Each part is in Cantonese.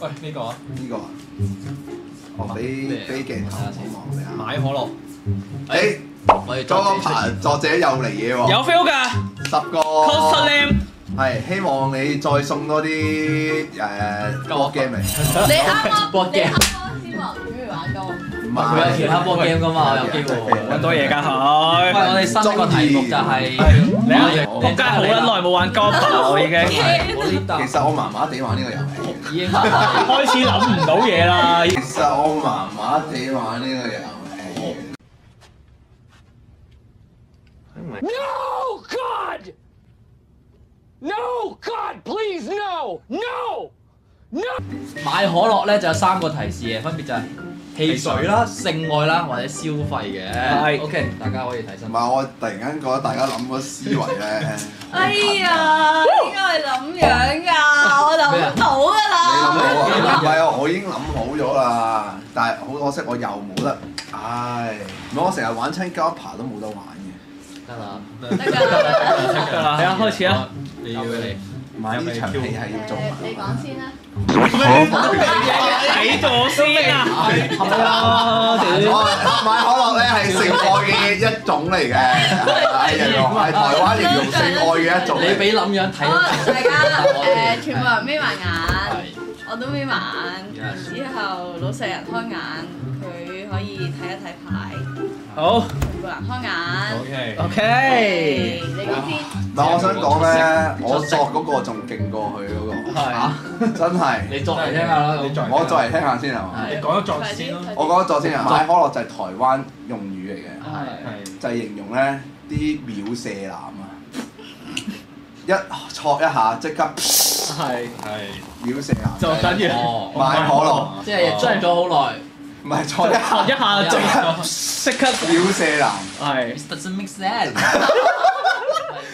喂，呢個啊？呢個啊？哦，俾鏡頭我望下。買可樂。誒，我哋嗰個排作者又嚟嘢喎。有 feel 㗎。10個。Coslam 係希望你再送多啲board game嚟。你啱啱 board game 先話唔中意玩歌。唔佢有其他 board game 㗎嘛，有機會。揾多嘢㗎佢。喂，我哋新一個題目就係你啊，仆街好撚耐冇玩 golf 啦，我已經我呢度其實我麻麻地玩呢個遊戲。已經開始諗唔到嘢啦。其實我麻麻地玩呢個遊戲。No, God! No, God, please, no! No! No! 買可樂咧就有3個提示嘅，分別就係汽水啦、性愛啦或者消費嘅。係 OK， 大家可以睇新。唔係，我突然間覺得大家諗嗰思維咧，哎呀，應該係咁樣㗎，我諗到㗎你啦。諗到啊？唔係啊，我已經諗好咗啦，但係好可惜我又冇得，唉，唔係我成日玩親 Gappa 都冇得玩嘅。得啦，得㗎。得啦，係啊，開始啊！你要你買呢場戲係要做埋。你講先啦。睇咗先啊！係啊，買可樂咧係性愛嘅一種嚟嘅，係台灣形容性愛嘅一種。你俾諗樣睇好，到。大家全部人眯埋眼，係我都眯埋眼，然之後老實人開眼，佢可以睇一睇牌，好全部人開眼。 OK。 ，OK。你講先。但我想講咧，我作嗰個仲勁過佢嗰個，係。真係。你作嚟聽下啦，你作嚟我作嚟聽下先係嘛？你講咗作先咯。我講咗作先啊，買可樂就係台灣用語嚟嘅，係。就係形容咧啲秒射男啊，一戳一下即刻係。係。秒射男，就等於哦，買可樂，即係裝咗好耐。唔係戳一下一下即刻秒射男。係。 It doesn't make sense。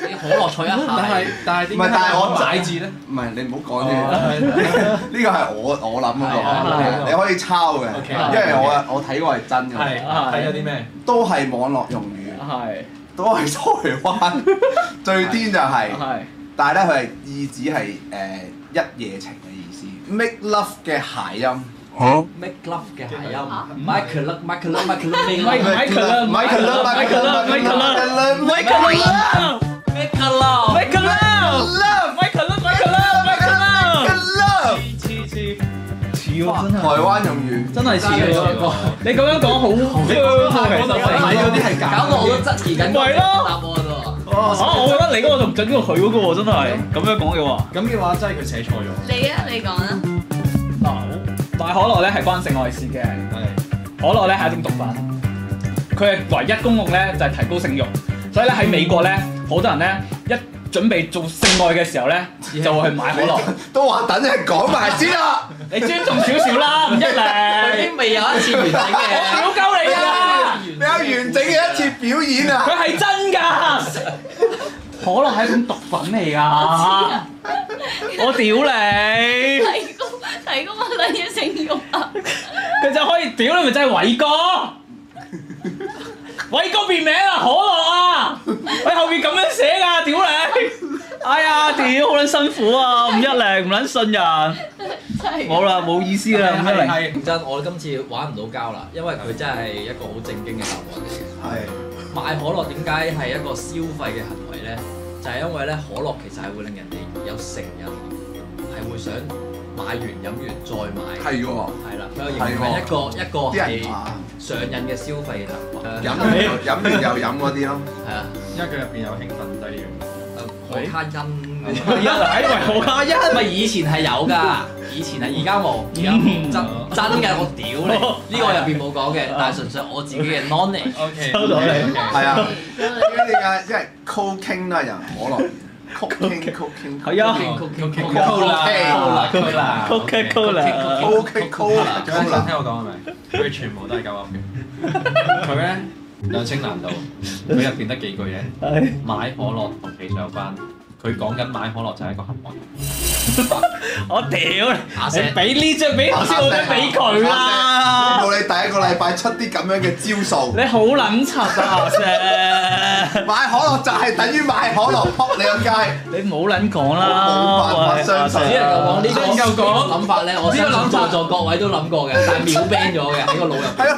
你可樂坐一下。但係點唔係但係我解字咧？唔係你唔好講呢個，呢個係我諗嗰個，你可以抄嘅，因為我睇過係真嘅，係睇咗啲咩？都係網絡用語，係。都係台灣最癲就係，係。但係咧佢係意指係一夜情嘅意思，make love 嘅諧音。 Make love 嘅諧音。Michael love。台灣用語真係似喎！你咁樣講好香喎，睇嗰啲係假。搞到我都質疑緊。咪咯答案喎。我覺得你嗰個仲準過佢嗰個喎，真係咁樣講嘅話。咁嘅話真係佢寫錯咗。你講啦。嗱，買可樂咧係關性愛事嘅。可樂咧係一種毒品，佢係唯一功用咧就係提高性慾，所以咧喺美國咧好多人咧一準備做性愛嘅時候咧就會去買可樂。都話等人講埋先啦。你尊重少少啦，唔一佢已嚟。經未有一次完整嘅。屌鳩你啊！你有完整嘅一次表演啊！佢係真㗎，可樂係一種毒品嚟㗎。我屌你！提供乜撚嘢性慾啊？佢就可以屌你咪真係偉哥，偉哥變名啊，可樂啊，喺後面咁樣寫㗎，屌你！哎呀，屌好撚辛苦啊，唔一零唔撚信人，冇啦冇意思啦，唔一零。認真，我今次玩唔到膠啦，因為佢真係一個好正經嘅答案嚟嘅。係買可樂點解係一個消費嘅行為咧？就係因為咧可樂其實係會令人哋有成癮，係會想買完飲完再買。係喎，係啦，佢有形成一個啲係人話上癮嘅消費行為。飲完又飲嗰啲咯。係啊，因為佢入邊有興奮劑呢可卡因。一嚟喂可卡因，咪以前係有㗎，以前係而家冇，而家冇真嘅，我屌你！呢個入邊冇講嘅，但係純粹我自己嘅 knowledge。OK。收到你。係啊，點解？因為 cocaine 都係人可樂，cocaine 係啊，Coca-Cola，仲有想聽我講係咪？佢全部都係鳩噏嘅。佢咧兩清難度，佢入邊得幾句嘢。買可樂同汽水有關，佢講緊買可樂就係一個行為。我屌你！你俾呢張俾頭先我都俾佢啦。到你第一個禮拜出啲咁樣嘅招數，你好撚柒啊阿 Sir！買可樂就係等於買可樂撲你個街。你冇撚講啦，冇辦法相信只能夠講呢只能夠講個諗法咧，我相信在座各位都諗過嘅，但係秒 ban 咗嘅喺個腦入邊。係啊，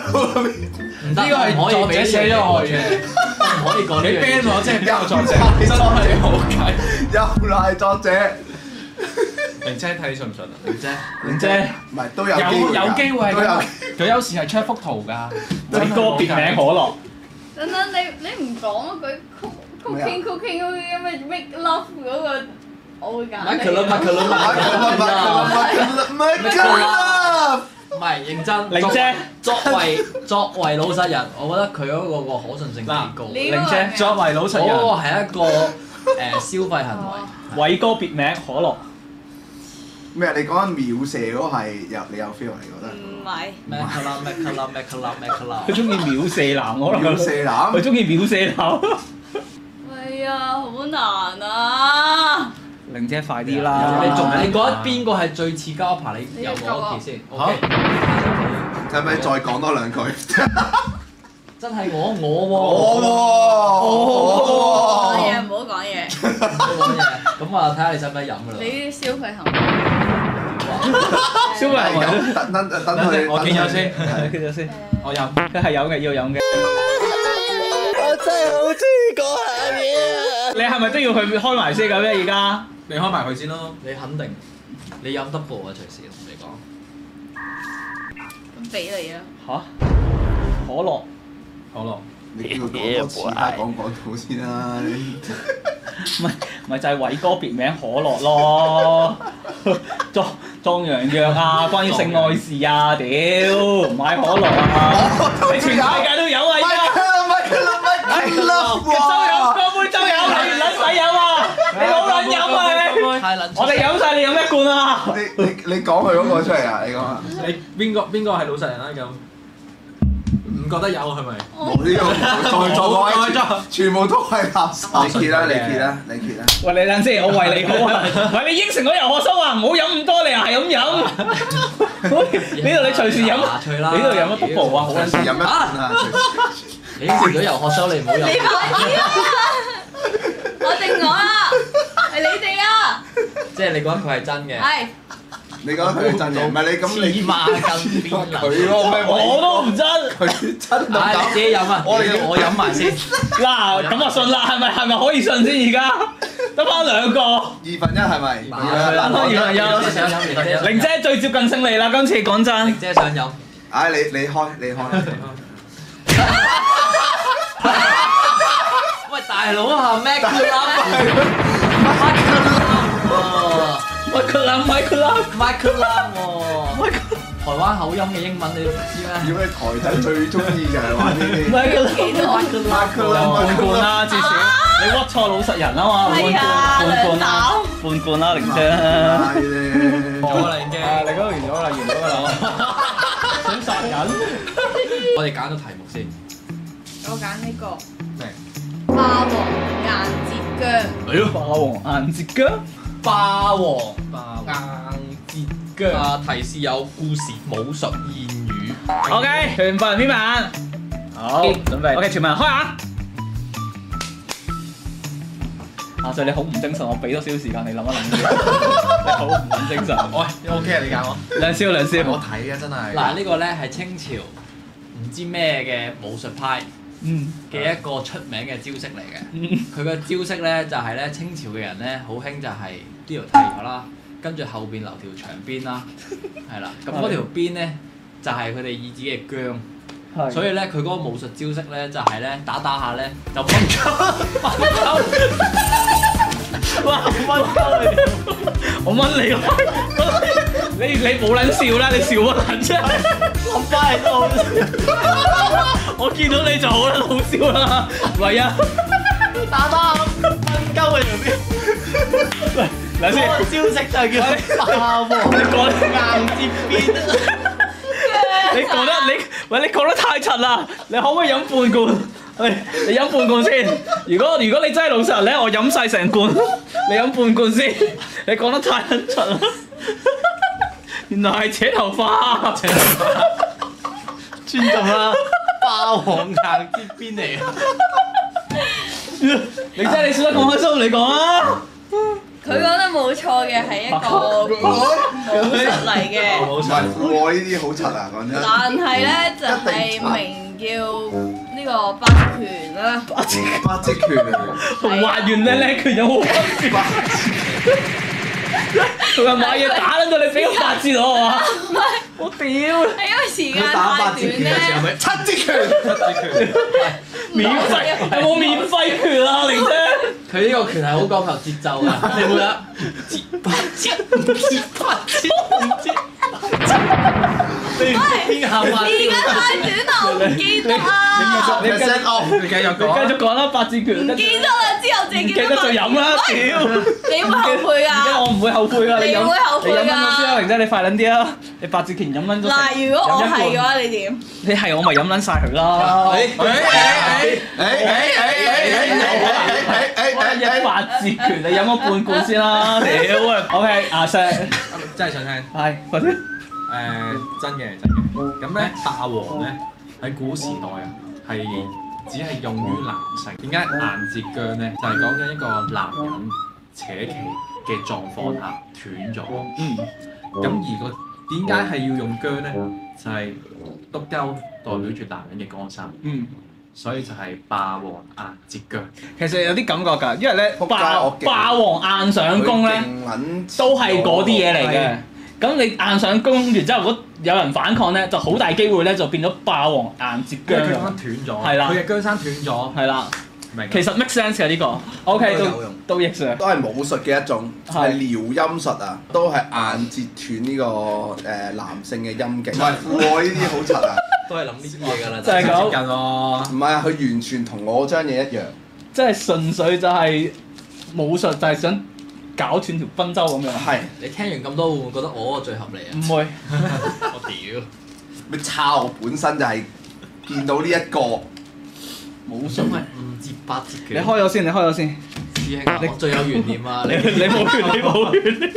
唔得，呢個係唔可以作者俾寫咗落去嘅，唔可以講呢你樣 ban 嘢。我即係邊個作者？真係好計。又賴作者。玲姐睇你信唔信啊？玲姐，玲姐唔係都有機會㗎有機會係都有咁。佢有時係出一幅圖㗎。偉哥別名可樂。等等，你唔講啊？佢 cooking 咁嘅 make love 嗰個，我會揀你。唔係認真，玲姐作為老實人，我覺得佢嗰個可信性幾高。玲姐作為老實嗰個人，係一個消費行為。偉哥別名可樂。咩？你講緊秒射嗰個係你有 feel 你覺得？唔係。佢中意秒射男可能。秒射男佢中意秒射男。係啊，好難啊！玲姐快啲啦！你覺得邊個係最似交扒？你由我一期先。OK。使唔使再講多兩句？真係我喎。講嘢唔好講嘢。咁啊，睇下你使唔使飲㗎啦。你啲消費行為。消費行為。等佢，我見咗先，見咗先。我飲。佢係有嘅，要飲嘅。我真係好中意講下嘢啊！你係咪都要去開埋先咁咧？而家你開埋佢先咯。你肯定，你飲得過啊？隨時同你講。咁俾你啊！嚇？可樂。可樂。你叫佢講多次，講到先啦。咪就係偉哥別名可樂咯，壯陽藥啊，關於性愛事啊，屌買可樂啊，你全世界都有啊而家，周有個杯周有，你唔撚使飲啊，你好撚飲啊你，太撚。我哋飲曬你飲一罐啊！你講佢嗰個出嚟啊！你講啊！你邊個係老實人啊？咁唔覺得有係咪？冇呢個，在座嗰位全部都係垃圾。你揭啦！喂，你等先，我為你好啊！喂，你應承我遊學收話唔好飲咁多，你又係咁飲。呢度你隨時飲，你呢度飲乜 bubble 啊？好撚有時飲一罐啊！你應承咗遊學收，你唔好飲。你快啲啊！我定我啦，係你哋啊！即係你覺得佢係真嘅。係。你覺得佢係真嘅？唔係你咁你黐孖筋邊撚？佢咯咩？我都唔真。佢真到你自己飲啊！我飲埋先。嗱，咁啊信啦，係咪可以信先？而家得翻兩個。2分1係咪？玲姐最接近勝利啦！今次講真。姐想飲。唉，你開。喂，大佬啊，Mac Club。Mac Club 喎。台灣口音嘅英文你都知咩？如果你台仔最中意就係玩呢啲。半罐啦，至少你屈錯老實人啊嘛，半罐啦，玲姐。咗啦已經。你嗰度完咗啦，想殺人？我哋揀咗題目先。我揀呢個。咩？霸王硬節薑。哎呦，霸王硬節薑。霸王硬節薑。提示有故事、武術、諺語。OK，全部人編版。好，準備。OK，全部人開下。阿 Sir 你好唔精神，我俾多少少時間你諗一諗先。你好唔精神。喂，OK 啊，你揀我。兩少。我睇啊，真係。嗱，呢個咧係清朝唔知咩嘅武術派嘅一個出名嘅招式嚟嘅。佢個招式咧就係咧清朝嘅人咧好興就係呢條剃咗啦，跟住後邊留條長辮啦，係啦。咁嗰條辮咧就係佢哋意指嘅薑。所以咧，佢嗰個武術招式咧就係咧打下咧就掹鳩，哇！掹鳩我掹你你冇撚笑啦，你笑乜撚啫？諗翻嚟都好笑。我見到你就好撚好笑啦，喂啊！打掹鳩佢條邊。喂，等先。招式就係叫霸王硬節辮。你講得太柒啦！你可唔可以飲半罐？你飲半罐先。如果你真係老實人咧，我飲晒成罐，你飲半罐先。你講得太撚柒啦！原來係扯頭髮，尊重啦，霸王硬節邊嚟啊！你真係你笑得咁開心，你講啊！佢講得冇錯嘅，係一個武術嚟嘅。唔係我呢啲好柒啊，講真。但係咧就係名叫呢個八折拳啦。八折拳同還原靚拳有冇分別？佢話買嘢打撚到你俾個八折我啊！我屌！係因為時間太短咧。七折拳，免費有冇免費拳啊，玲姐？佢呢個拳係好講求節奏㗎，你會得節八折，邊下話？時間太短啦，我唔記得啊！你繼續講啦，八折拳。唔記得啦，之後淨記得記得就飲啦，屌！你會後悔而家㗎？我唔會後悔㗎，你會後悔㗎你飲撚咗先啦，玲姐，你快撚啲啦！你八折拳飲撚咗。嗱，如果我係嘅話，你點？你係我咪飲撚晒佢啦！一八折拳，你飲咗半罐先啦！屌啊！OK，阿石真係想聽。係快啲。真嘅。咁咧，霸王咧喺古時代啊，係只係用於男性。點解硬截姜咧？就係講緊一個男人扯旗嘅狀況下斷咗。咁而個點解係要用姜咧？就係篤鳩代表住男人嘅江山。所以就係霸王硬截姜。其實有啲感覺㗎，因為咧霸王硬上弓咧，都係嗰啲嘢嚟嘅。咁你硬上弓完之後，如果有人反抗咧，就好大機會咧就變咗霸王硬截姜。佢根本斷咗。係啦。佢嘅姜山斷咗。係啦。明。其實 make sense 嘅呢個。OK，都益上。都係武術嘅一種，係撩陰術啊，都係硬截斷呢個男性嘅陰莖。唔係我呢啲好柒啊！都係諗呢啲嘢㗎啦，就係咁。近喎。唔係啊，佢完全同我張嘢一樣。即係純粹就係武術，就係想搞斷條賓州咁樣。係。你聽完咁多會唔會覺得我最合理啊？唔會。我屌！咩抄本身就係見到呢一個武術。因為五折八折你開咗先，師兄，我最有懸念啊！你冇懸念，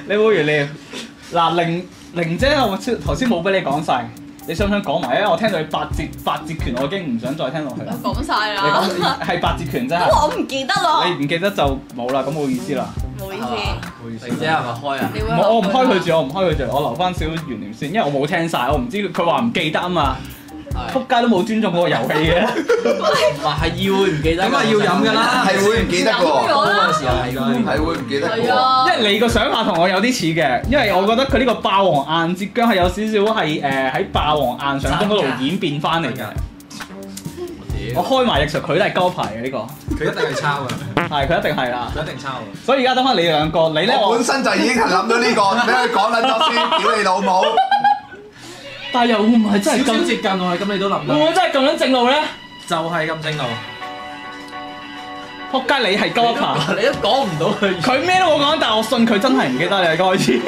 你冇懸念。嗱，玲姐，我頭先冇俾你講晒，你想唔想講埋咧？我聽到你八折拳，我已經唔想再聽落去啦。我講晒啦。你講係八折拳啫。咁我唔記得咯。你唔記得就冇啦，咁冇意思啦。冇意思。玲姐係咪開啊？我唔開佢住，我留翻少懸念先，因為我冇聽晒，我唔知佢話唔記得啊嘛。仆街都冇尊重嗰個遊戲嘅。話係要唔記得。咁啊要飲㗎啦，係會唔記得喎。嗰個時候係會唔記得喎。因為你個想法同我有啲似嘅，因為我覺得佢呢個霸王硬截姜係有少少係喺霸王硬上弓嗰度演變翻嚟嘅。我開埋譯術，佢都係鳩牌嘅呢個。佢一定係抄㗎。係，佢一定係啦。佢一定抄㗎。所以而家等翻你兩個，你咧我本身就已經係諗到呢個，俾佢講撚咗先，屌你老母！但係又會唔係真係咁接近喎？咁你都諗到？會唔會真係咁樣正路咧？就係咁正路。仆街，你係鳩牌，你都講唔到佢。佢咩都冇講，但係我信佢真係唔記得你係開始。係。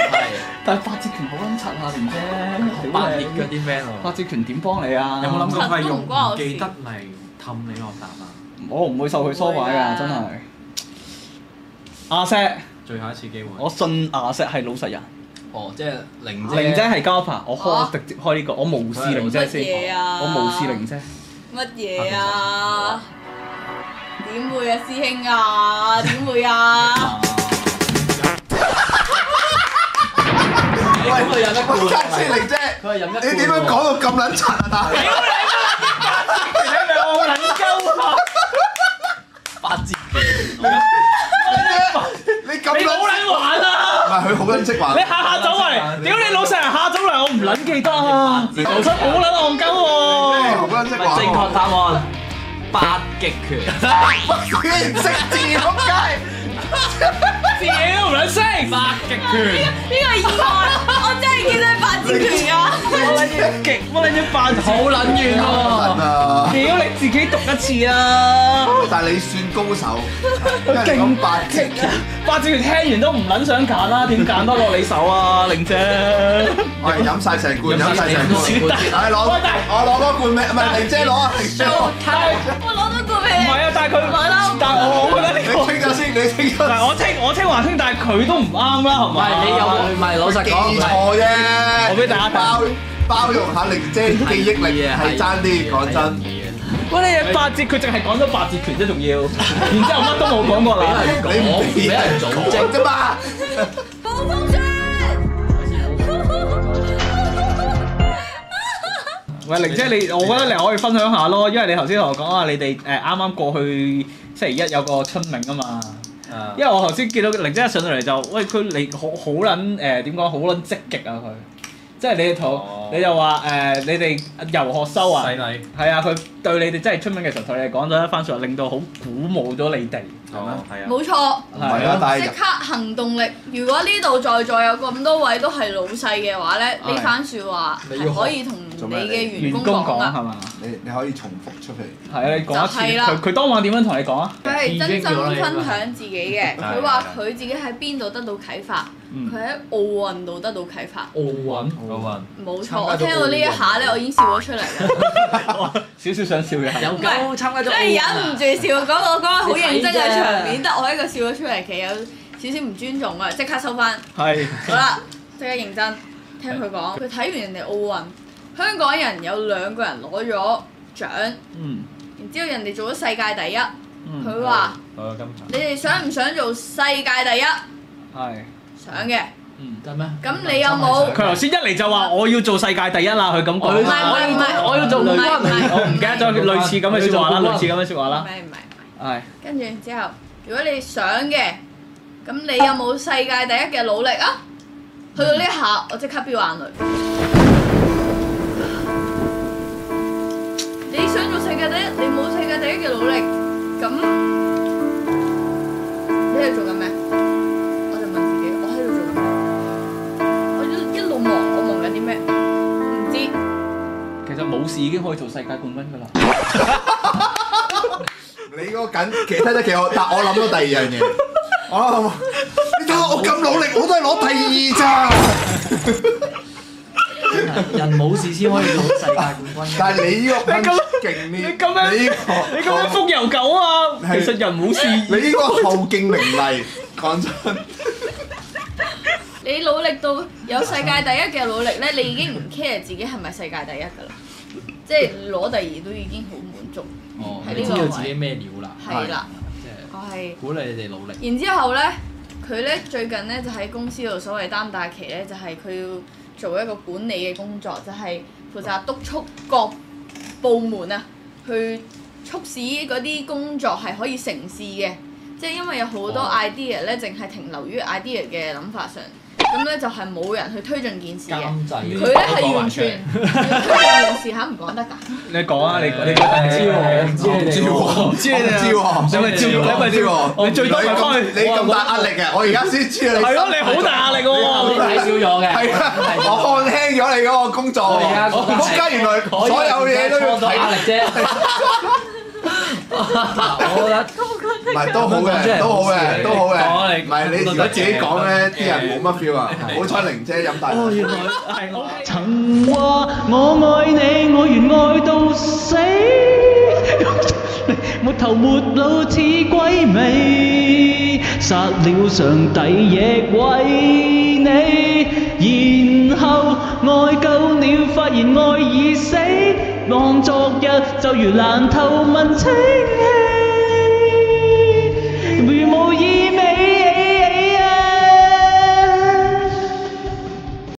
但係八折拳好撚柒下連啫，八折嗰啲 friend 喎。八折拳點幫你啊？有冇諗過佢係用唔記得嚟氹你落答啊？我唔會受佢唆拐㗎，真係。阿石，最後一次機會。我信阿石係老實人。哦，即係玲姐係交牌，我直接開呢個，我無視玲姐先，我無視玲姐。乜嘢啊？點會啊，師兄啊？點會啊？喂，咁佢飲得罐。先玲姐，佢係飲一罐。你點樣講到咁撚柒啊？大佬！你咪我撚鳩啊！八折。你咁你好撚玩啊！唔係佢好撚識玩。你下走嚟，屌你老實人下走嚟，我唔撚記得啊！頭出好撚戇鳩喎！好撚識玩。正確答案八極拳。你唔識字仆街！屌唔撚識！八極拳。呢個意外，我真係見到八折拳啊！我撚要乜撚嘢八字？好撚遠喎！啊！屌你自己讀一次啦！但係你算高手，因為你講八字橋，八字橋聽完都唔撚想揀啦，點揀得落你手啊，玲姐？我係飲晒成罐，飲晒成罐。係攞，我攞嗰罐咩？唔係玲姐攞啊，玲姐攞。我攞到個咩？唔係啊，但係佢，但係我覺得呢你個，清咗先，你清咗。但係我清還清，但係佢都唔啱啦，係唔咪？係你有冇？唔係老實記講，錯啫。我俾大家睇包容下玲姐記憶力係爭啲，講真。喂，你八字佢淨係講咗八字拳啫，仲要，然之後乜都冇講過啦。你唔俾人組織啫嘛？暴風雪。喂，玲姐，我覺得你可以分享下咯，因為你頭先同我講話你哋啱啱過去星期一有個春茗啊嘛。因為我頭先見到玲姐一上到嚟就，喂佢嚟好撚點講，好撚積極啊佢。即係你哋你就話你哋遊學修啊，洗禮係啊，佢對你哋真係春茗嘅時候同你哋講咗一番説話，令到好鼓舞咗你哋，係咪？係啊。冇錯，唔係啊，但係即刻行動力。如果呢度在座有咁多位都係老細嘅話咧，呢番説話係可以同你嘅員工講啊。係嘛？你可以重複出嚟。係啊，你講一次。就係啦佢當晚點樣同你講啊？佢係真心分享自己嘅，佢話佢自己喺邊度得到啟發，佢喺奧運度得到啟發。奧運。冇錯，我聽到呢一下咧，我已經笑咗出嚟啦。少少想笑嘅係。有夠參加咗真係忍唔住笑，嗰個好認真嘅場面，得我一個笑咗出嚟，其實有少少唔尊重啊！即刻收翻。係。好啦，即刻認真聽佢講。佢睇完人哋奧運，香港人有2個人攞咗獎，然之後人哋做咗世界第一。佢話：你哋想唔想做世界第一？係。想嘅。得咩？咁你有冇？佢頭先一嚟就話我要做世界第一啦，佢咁講。唔係，我要做冠軍。我唔記得咗佢類似咁嘅説話啦，類似咁嘅説話啦。唔係。係。跟住之後，如果你想嘅，咁你有冇世界第一嘅努力啊？去到呢一下，我即刻飆眼淚。你想做世界第一，你冇世界第一嘅努力，咁你喺度做緊咩？我就問自己，我喺度做緊咩？我一路忙，我忙緊啲咩？唔知。其實冇事已經可以做世界冠軍㗎啦。你嗰個緊，其實睇得幾好，但我諗到第二樣嘢。我諗，你睇下我咁努力，我都係攞第2咋。人冇事先可以做到世界冠軍。但係你呢個勁啲，你咁樣風油狗啊！其實人冇事。你呢個後勁凌厲，講真。你努力到有世界第一嘅努力咧，你已經唔 care 自己係咪世界第一㗎啦，即係攞第2都已經好滿足。你知道自己咩料啦？係啦，即係我係鼓勵你哋努力。然之後咧，佢咧最近咧就喺公司度所謂擔大旗咧，就係佢要做一個管理嘅工作，就係負責督促各部門啊，去促使嗰啲工作係可以成事嘅。即係因為有好多 idea 咧，淨係停留於 idea 嘅諗法上，咁咧就係冇人去推進件事嘅。佢咧係完全要推進件事嚇，唔講得㗎。你講啊！你覺得唔知喎？唔知你知喎？你咪知喎？你最多咪翻去。你咁大壓力嘅，我而家先知道你。係咯，你好大壓力喎！你睇少咗嘅。係啊，我看輕咗你嗰個工作喎。仆街，原來所有嘢都要睇壓力啫。我覺得唔係都好嘅，都好嘅，都好嘅。唔係你如果自己講咧，啲人冇乜 feel 啊。好彩玲姐飲大。哦，原來係我。曾話我愛你，我願愛到死，沒頭沒腦似鬼魅，殺了上帝亦為你，然後愛夠了，發現愛已死，望昨日就如爛透問清氣，如無意味。